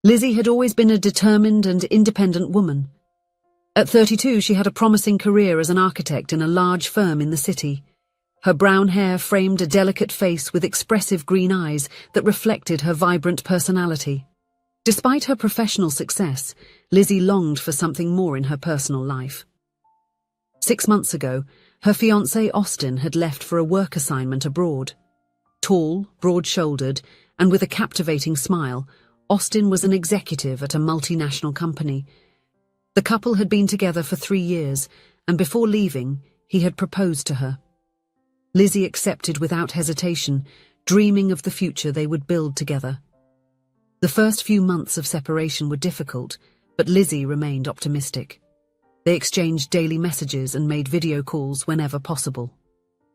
Lizzie had always been a determined and independent woman. At 32, she had a promising career as an architect in a large firm in the city. Her brown hair framed a delicate face with expressive green eyes that reflected her vibrant personality. Despite her professional success, Lizzie longed for something more in her personal life. 6 months ago, her fiancé Austin had left for a work assignment abroad. Tall, broad-shouldered, and with a captivating smile, Austin was an executive at a multinational company. The couple had been together for 3 years, and before leaving, he had proposed to her. Lizzie accepted without hesitation, dreaming of the future they would build together. The first few months of separation were difficult, but Lizzie remained optimistic. They exchanged daily messages and made video calls whenever possible.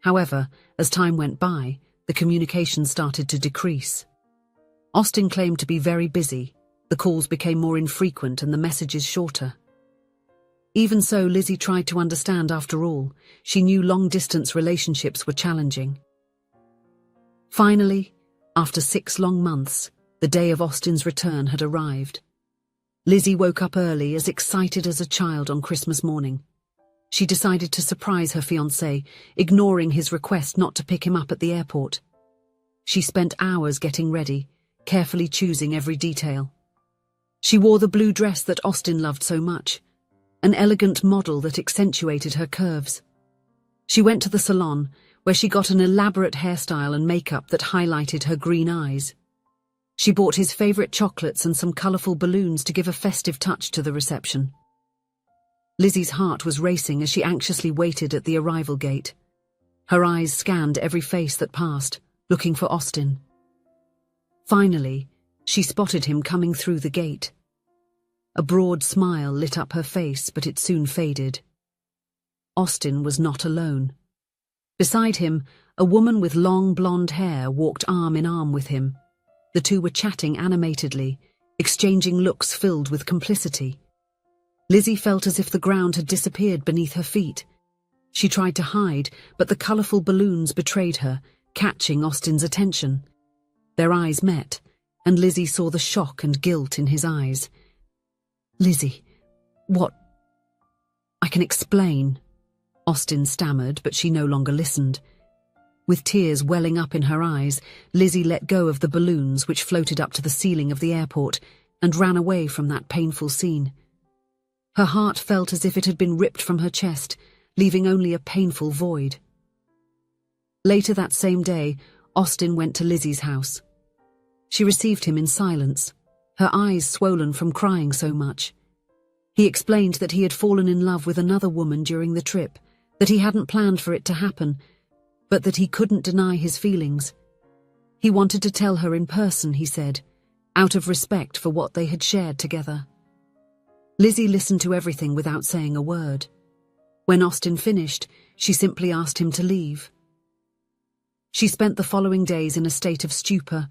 However, as time went by, the communication started to decrease. Austin claimed to be very busy, the calls became more infrequent and the messages shorter. Even so, Lizzie tried to understand. After all, she knew long-distance relationships were challenging. Finally, after 6 long months, the day of Austin's return had arrived. Lizzie woke up early, as excited as a child on Christmas morning. She decided to surprise her fiancé, ignoring his request not to pick him up at the airport. She spent hours getting ready, carefully choosing every detail. She wore the blue dress that Austin loved so much, an elegant model that accentuated her curves. She went to the salon, where she got an elaborate hairstyle and makeup that highlighted her green eyes. She bought his favorite chocolates and some colorful balloons to give a festive touch to the reception. Lizzie's heart was racing as she anxiously waited at the arrival gate. Her eyes scanned every face that passed, looking for Austin. Finally, she spotted him coming through the gate. A broad smile lit up her face, but it soon faded. Austin was not alone. Beside him, a woman with long blonde hair walked arm in arm with him. The two were chatting animatedly, exchanging looks filled with complicity. Lizzie felt as if the ground had disappeared beneath her feet. She tried to hide, but the colorful balloons betrayed her, catching Austin's attention. Their eyes met, and Lizzie saw the shock and guilt in his eyes. "Lizzie, what?" "I can explain," Austin stammered, but she no longer listened. With tears welling up in her eyes, Lizzie let go of the balloons which floated up to the ceiling of the airport and ran away from that painful scene. Her heart felt as if it had been ripped from her chest, leaving only a painful void. Later that same day, Austin went to Lizzie's house. She received him in silence, her eyes swollen from crying so much. He explained that he had fallen in love with another woman during the trip, that he hadn't planned for it to happen, but that he couldn't deny his feelings. He wanted to tell her in person, he said, out of respect for what they had shared together. Lizzie listened to everything without saying a word. When Austin finished, she simply asked him to leave. She spent the following days in a state of stupor,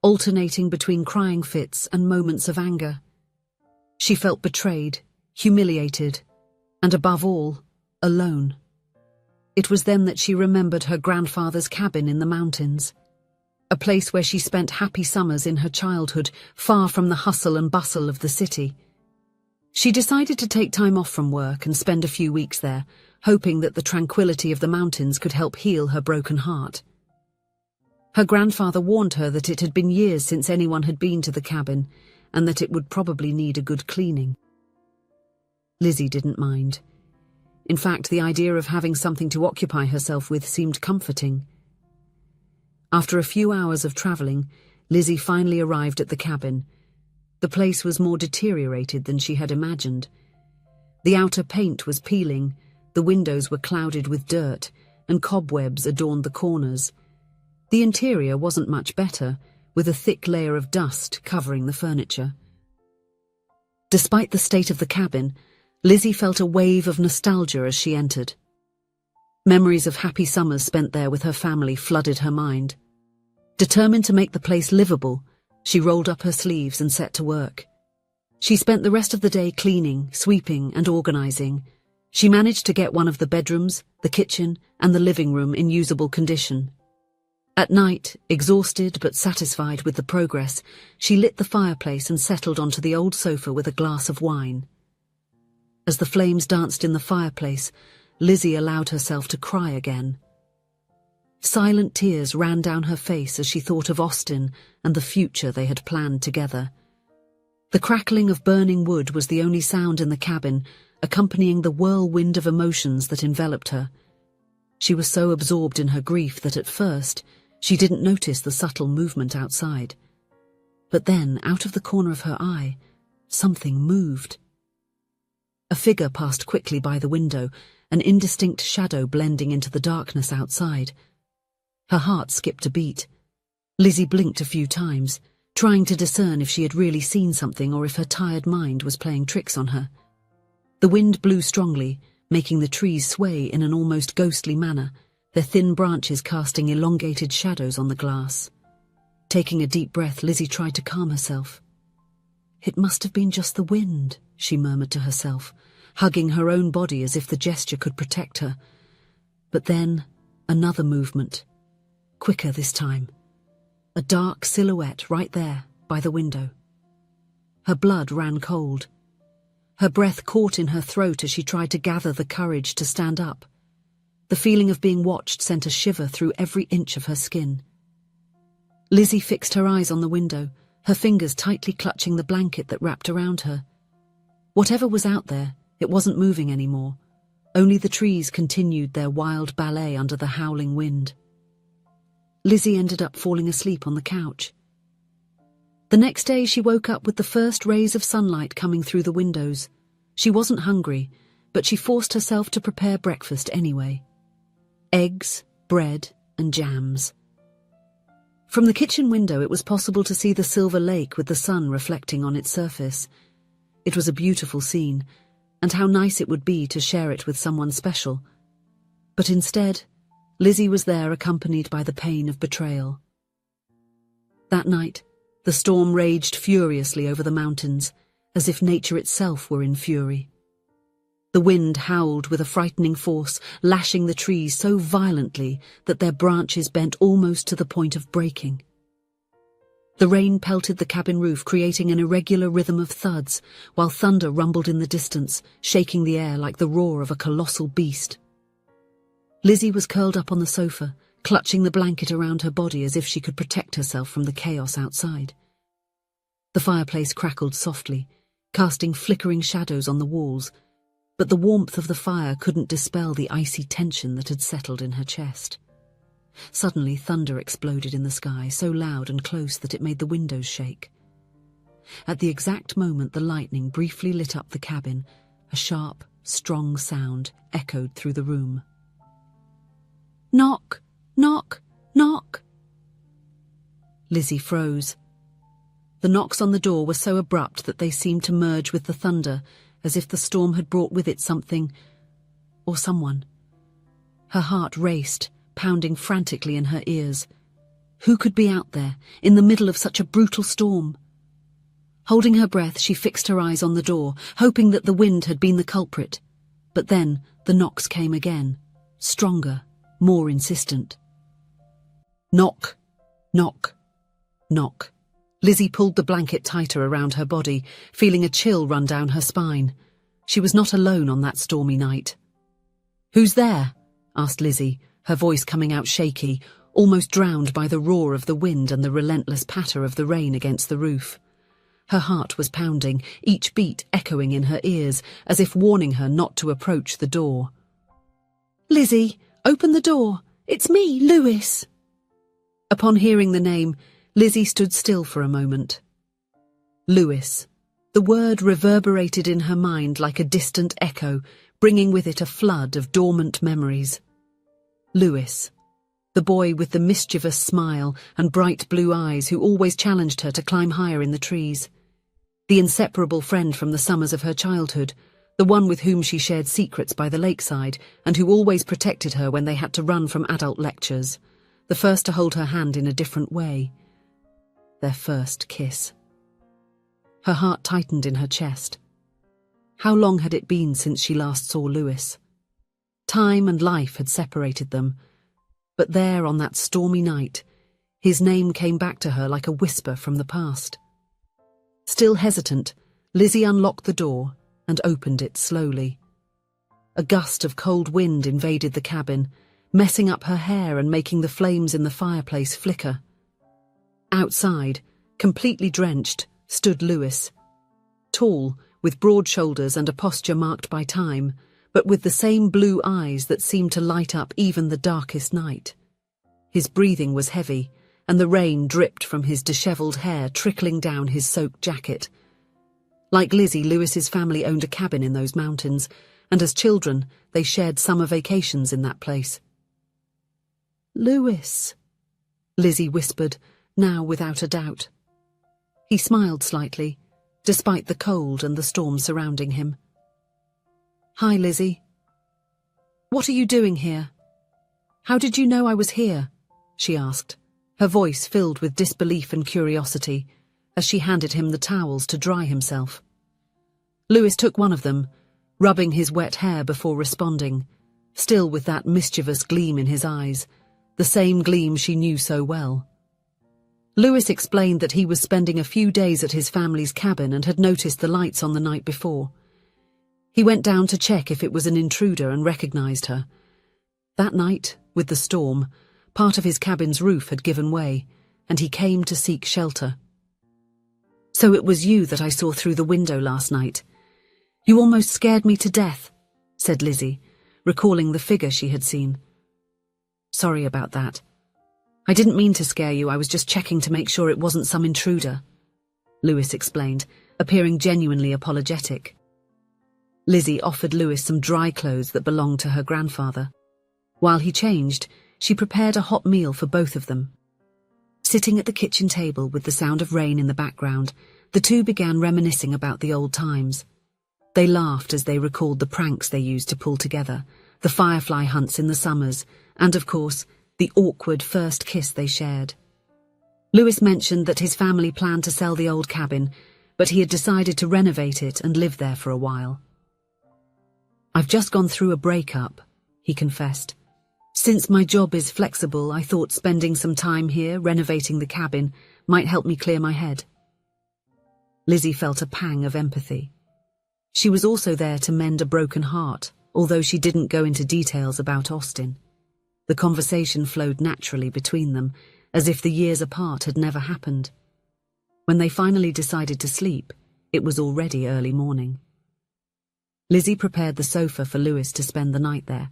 alternating between crying fits and moments of anger. She felt betrayed, humiliated, and above all, alone. It was then that she remembered her grandfather's cabin in the mountains, a place where she spent happy summers in her childhood, far from the hustle and bustle of the city. She decided to take time off from work and spend a few weeks there, hoping that the tranquility of the mountains could help heal her broken heart. Her grandfather warned her that it had been years since anyone had been to the cabin, and that it would probably need a good cleaning. Lizzie didn't mind. In fact, the idea of having something to occupy herself with seemed comforting. After a few hours of travelling, Lizzie finally arrived at the cabin. The place was more deteriorated than she had imagined. The outer paint was peeling, the windows were clouded with dirt, and cobwebs adorned the corners. The interior wasn't much better, with a thick layer of dust covering the furniture. Despite the state of the cabin, Lizzie felt a wave of nostalgia as she entered. Memories of happy summers spent there with her family flooded her mind. Determined to make the place livable, she rolled up her sleeves and set to work. She spent the rest of the day cleaning, sweeping, and organizing. She managed to get one of the bedrooms, the kitchen, and the living room in usable condition. At night, exhausted but satisfied with the progress, she lit the fireplace and settled onto the old sofa with a glass of wine. As the flames danced in the fireplace, Lizzie allowed herself to cry again. Silent tears ran down her face as she thought of Austin and the future they had planned together. The crackling of burning wood was the only sound in the cabin, accompanying the whirlwind of emotions that enveloped her. She was so absorbed in her grief that at first, she didn't notice the subtle movement outside. But then, out of the corner of her eye, something moved. A figure passed quickly by the window, an indistinct shadow blending into the darkness outside. Her heart skipped a beat. Lizzie blinked a few times, trying to discern if she had really seen something or if her tired mind was playing tricks on her. The wind blew strongly, making the trees sway in an almost ghostly manner, their thin branches casting elongated shadows on the glass. Taking a deep breath, Lizzie tried to calm herself. "It must have been just the wind," she murmured to herself, hugging her own body as if the gesture could protect her. But then, another movement. Quicker this time. A dark silhouette right there, by the window. Her blood ran cold. Her breath caught in her throat as she tried to gather the courage to stand up. The feeling of being watched sent a shiver through every inch of her skin. Lizzie fixed her eyes on the window, her fingers tightly clutching the blanket that wrapped around her. Whatever was out there, it wasn't moving anymore. Only the trees continued their wild ballet under the howling wind. Lizzie ended up falling asleep on the couch. The next day she woke up with the first rays of sunlight coming through the windows. She wasn't hungry, but she forced herself to prepare breakfast anyway. Eggs, bread, and jams. From the kitchen window it was possible to see the silver lake with the sun reflecting on its surface. It was a beautiful scene, and how nice it would be to share it with someone special. But instead, Lizzie was there accompanied by the pain of betrayal. That night, the storm raged furiously over the mountains, as if nature itself were in fury. The wind howled with a frightening force, lashing the trees so violently that their branches bent almost to the point of breaking. The rain pelted the cabin roof, creating an irregular rhythm of thuds, while thunder rumbled in the distance, shaking the air like the roar of a colossal beast. Lizzie was curled up on the sofa, clutching the blanket around her body as if she could protect herself from the chaos outside. The fireplace crackled softly, casting flickering shadows on the walls, but the warmth of the fire couldn't dispel the icy tension that had settled in her chest. Suddenly, thunder exploded in the sky, so loud and close that it made the windows shake. At the exact moment the lightning briefly lit up the cabin, a sharp, strong sound echoed through the room. "Knock! Knock! Knock!" Lizzie froze. The knocks on the door were so abrupt that they seemed to merge with the thunder, as if the storm had brought with it something or someone. Her heart raced, pounding frantically in her ears. Who could be out there, in the middle of such a brutal storm? Holding her breath, she fixed her eyes on the door, hoping that the wind had been the culprit. But then the knocks came again, stronger, more insistent. Knock, knock, knock. Lizzie pulled the blanket tighter around her body, feeling a chill run down her spine. She was not alone on that stormy night. "Who's there?" asked Lizzie, her voice coming out shaky, almost drowned by the roar of the wind and the relentless patter of the rain against the roof. Her heart was pounding, each beat echoing in her ears, as if warning her not to approach the door. "Lizzie, open the door. It's me, Lewis." Upon hearing the name, Lizzie stood still for a moment. Lewis. The word reverberated in her mind like a distant echo, bringing with it a flood of dormant memories. Lewis. The boy with the mischievous smile and bright blue eyes who always challenged her to climb higher in the trees. The inseparable friend from the summers of her childhood, the one with whom she shared secrets by the lakeside and who always protected her when they had to run from adult lectures, the first to hold her hand in a different way. Their first kiss. Her heart tightened in her chest. How long had it been since she last saw Lewis? Time and life had separated them, But there, on that stormy night, his name came back to her like a whisper from the past. Still hesitant, Lizzie unlocked the door and opened it slowly. A gust of cold wind invaded the cabin, messing up her hair and making the flames in the fireplace flicker. Outside, completely drenched, stood Lewis. Tall, with broad shoulders and a posture marked by time, but with the same blue eyes that seemed to light up even the darkest night. His breathing was heavy, and the rain dripped from his dishevelled hair, trickling down his soaked jacket. Like Lizzie, Lewis's family owned a cabin in those mountains, and as children, they shared summer vacations in that place. "Lewis," Lizzie whispered, now without a doubt. He smiled slightly, despite the cold and the storm surrounding him. "Hi, Lizzie. What are you doing here? How did you know I was here?" she asked, her voice filled with disbelief and curiosity, as she handed him the towels to dry himself. Lewis took one of them, rubbing his wet hair before responding, still with that mischievous gleam in his eyes, the same gleam she knew so well. Lewis explained that he was spending a few days at his family's cabin and had noticed the lights on the night before. He went down to check if it was an intruder and recognized her. That night, with the storm, part of his cabin's roof had given way, and he came to seek shelter. "So it was you that I saw through the window last night. You almost scared me to death," said Lizzie, recalling the figure she had seen. "Sorry about that. I didn't mean to scare you, I was just checking to make sure it wasn't some intruder," Lewis explained, appearing genuinely apologetic. Lizzie offered Lewis some dry clothes that belonged to her grandfather. While he changed, she prepared a hot meal for both of them. Sitting at the kitchen table with the sound of rain in the background, the two began reminiscing about the old times. They laughed as they recalled the pranks they used to pull together, the firefly hunts in the summers, and of course, the awkward first kiss they shared. Lewis mentioned that his family planned to sell the old cabin, but he had decided to renovate it and live there for a while. "I've just gone through a breakup," he confessed. "Since my job is flexible, I thought spending some time here renovating the cabin might help me clear my head." Lizzie felt a pang of empathy. She was also there to mend a broken heart, although she didn't go into details about Austin. The conversation flowed naturally between them, as if the years apart had never happened. When they finally decided to sleep, it was already early morning. Lizzie prepared the sofa for Lewis to spend the night there.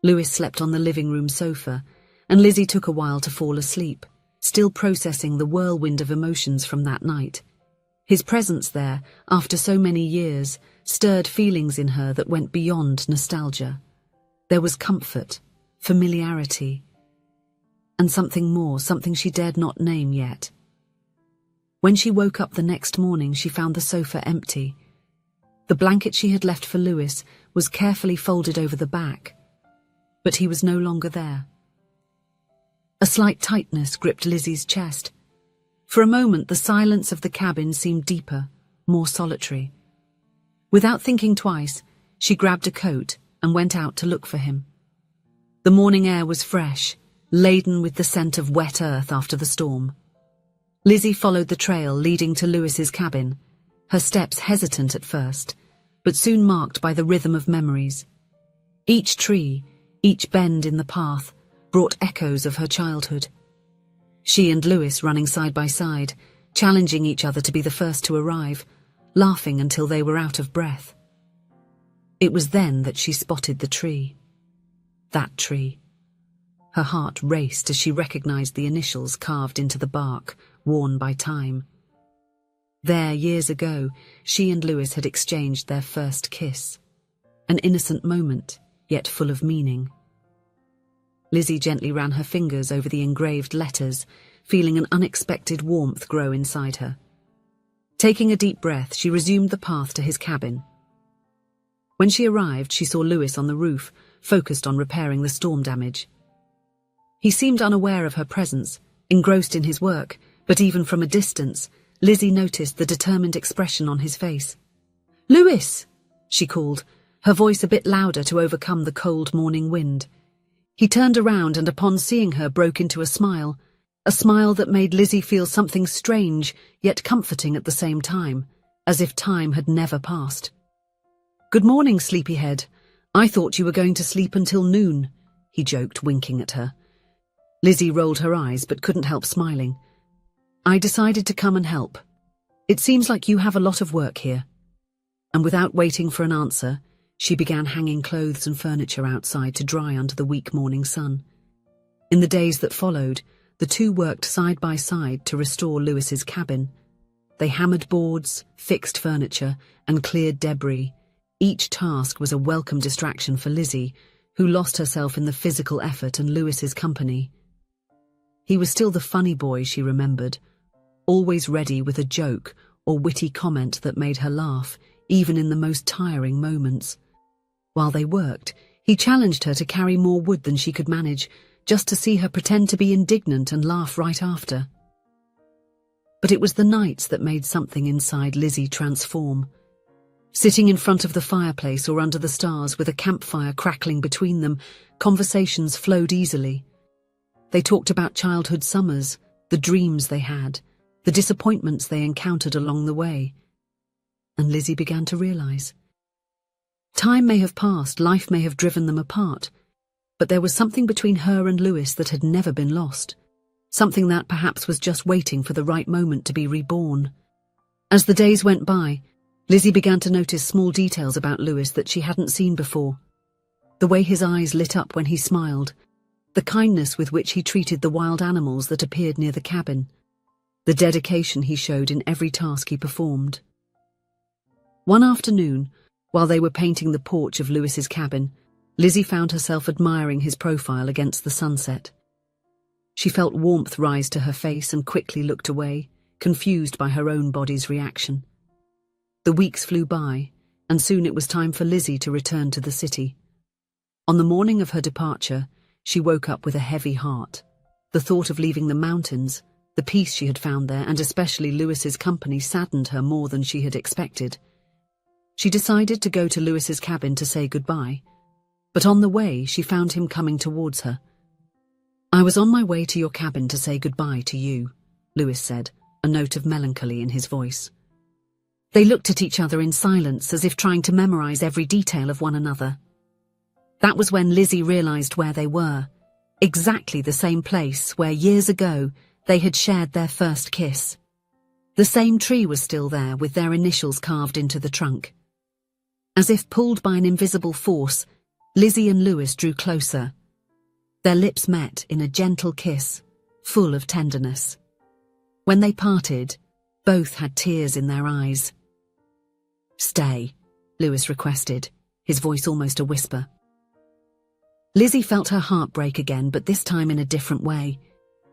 Lewis slept on the living room sofa, and Lizzie took a while to fall asleep, still processing the whirlwind of emotions from that night. His presence there, after so many years, stirred feelings in her that went beyond nostalgia. There was comfort, familiarity, and something more, something she dared not name yet. When she woke up the next morning, she found the sofa empty. The blanket she had left for Lewis was carefully folded over the back, but he was no longer there. A slight tightness gripped Lizzie's chest. For a moment, the silence of the cabin seemed deeper, more solitary. Without thinking twice, she grabbed a coat and went out to look for him. The morning air was fresh, laden with the scent of wet earth after the storm. Lizzie followed the trail leading to Lewis's cabin, her steps hesitant at first, but soon marked by the rhythm of memories. Each tree, each bend in the path, brought echoes of her childhood. She and Lewis running side by side, challenging each other to be the first to arrive, laughing until they were out of breath. It was then that she spotted the tree. That tree. Her heart raced as she recognized the initials carved into the bark, worn by time. There, years ago, she and Lewis had exchanged their first kiss. An innocent moment, yet full of meaning. Lizzie gently ran her fingers over the engraved letters, feeling an unexpected warmth grow inside her. Taking a deep breath, she resumed the path to his cabin. When she arrived, she saw Lewis on the roof, focused on repairing the storm damage. He seemed unaware of her presence, engrossed in his work, but even from a distance, Lizzie noticed the determined expression on his face. "Lewis!" she called, her voice a bit louder to overcome the cold morning wind. He turned around and upon seeing her broke into a smile that made Lizzie feel something strange yet comforting at the same time, as if time had never passed. "Good morning, sleepyhead. I thought you were going to sleep until noon," he joked, winking at her. Lizzie rolled her eyes but couldn't help smiling. "I decided to come and help. It seems like you have a lot of work here." And without waiting for an answer, she began hanging clothes and furniture outside to dry under the weak morning sun. In the days that followed, the two worked side by side to restore Lewis's cabin. They hammered boards, fixed furniture, and cleared debris. Each task was a welcome distraction for Lizzie, who lost herself in the physical effort and Lewis's company. He was still the funny boy she remembered, always ready with a joke or witty comment that made her laugh, even in the most tiring moments. While they worked, he challenged her to carry more wood than she could manage, just to see her pretend to be indignant and laugh right after. But it was the nights that made something inside Lizzie transform. Sitting in front of the fireplace or under the stars with a campfire crackling between them, conversations flowed easily. They talked about childhood summers, the dreams they had, the disappointments they encountered along the way. And Lizzie began to realize. Time may have passed, life may have driven them apart, but there was something between her and Lewis that had never been lost. Something that perhaps was just waiting for the right moment to be reborn. As the days went by, Lizzie began to notice small details about Lewis that she hadn't seen before. The way his eyes lit up when he smiled, the kindness with which he treated the wild animals that appeared near the cabin, the dedication he showed in every task he performed. One afternoon, while they were painting the porch of Lewis's cabin, Lizzie found herself admiring his profile against the sunset. She felt warmth rise to her face and quickly looked away, confused by her own body's reaction. The weeks flew by, and soon it was time for Lizzie to return to the city. On the morning of her departure, she woke up with a heavy heart. The thought of leaving the mountains, the peace she had found there, and especially Lewis's company saddened her more than she had expected. She decided to go to Lewis's cabin to say goodbye, but on the way she found him coming towards her. "I was on my way to your cabin to say goodbye to you," Lewis said, a note of melancholy in his voice. They looked at each other in silence, as if trying to memorize every detail of one another. That was when Lizzie realized where they were, exactly the same place where years ago they had shared their first kiss. The same tree was still there with their initials carved into the trunk. As if pulled by an invisible force, Lizzie and Lewis drew closer. Their lips met in a gentle kiss, full of tenderness. When they parted, both had tears in their eyes. "Stay," Lewis requested, his voice almost a whisper. Lizzie felt her heart break again, but this time in a different way.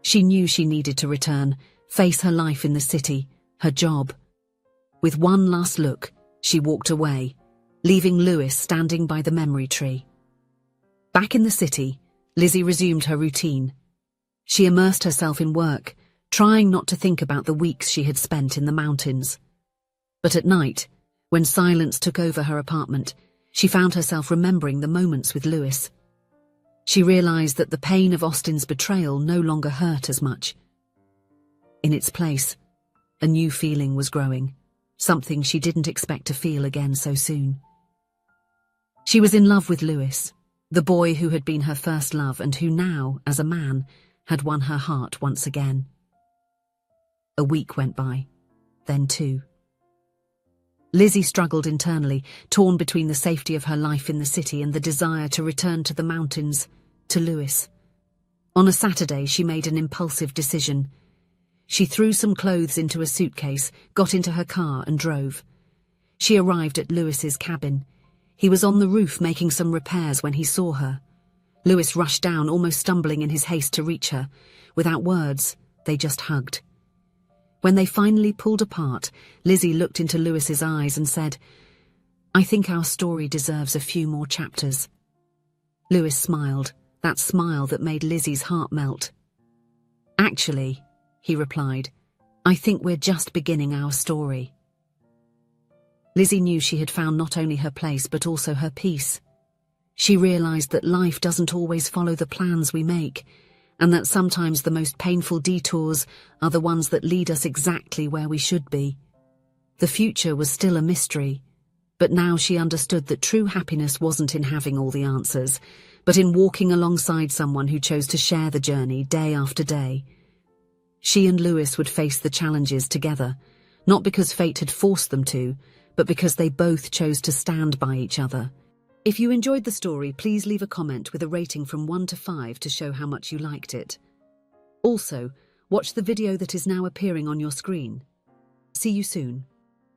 She knew she needed to return, face her life in the city, her job. With one last look, she walked away, leaving Lewis standing by the memory tree. Back in the city, Lizzie resumed her routine. She immersed herself in work, trying not to think about the weeks she had spent in the mountains. But at night, when silence took over her apartment, she found herself remembering the moments with Lewis. She realized that the pain of Austin's betrayal no longer hurt as much. In its place, a new feeling was growing, something she didn't expect to feel again so soon. She was in love with Lewis, the boy who had been her first love and who now, as a man, had won her heart once again. A week went by, then two. Lizzie struggled internally, torn between the safety of her life in the city and the desire to return to the mountains, to Lewis. On a Saturday, she made an impulsive decision. She threw some clothes into a suitcase, got into her car and drove. She arrived at Lewis's cabin. He was on the roof making some repairs when he saw her. Lewis rushed down, almost stumbling in his haste to reach her. Without words, they just hugged. When they finally pulled apart, Lizzie looked into Lewis's eyes and said, "I think our story deserves a few more chapters." Lewis smiled, that smile that made Lizzie's heart melt. "Actually," he replied, "I think we're just beginning our story." Lizzie knew she had found not only her place but also her peace. She realized that life doesn't always follow the plans we make, and that sometimes the most painful detours are the ones that lead us exactly where we should be. The future was still a mystery, but now she understood that true happiness wasn't in having all the answers, but in walking alongside someone who chose to share the journey day after day. She and Lewis would face the challenges together, not because fate had forced them to, but because they both chose to stand by each other. If you enjoyed the story, please leave a comment with a rating from 1 to 5 to show how much you liked it. Also, watch the video that is now appearing on your screen. See you soon.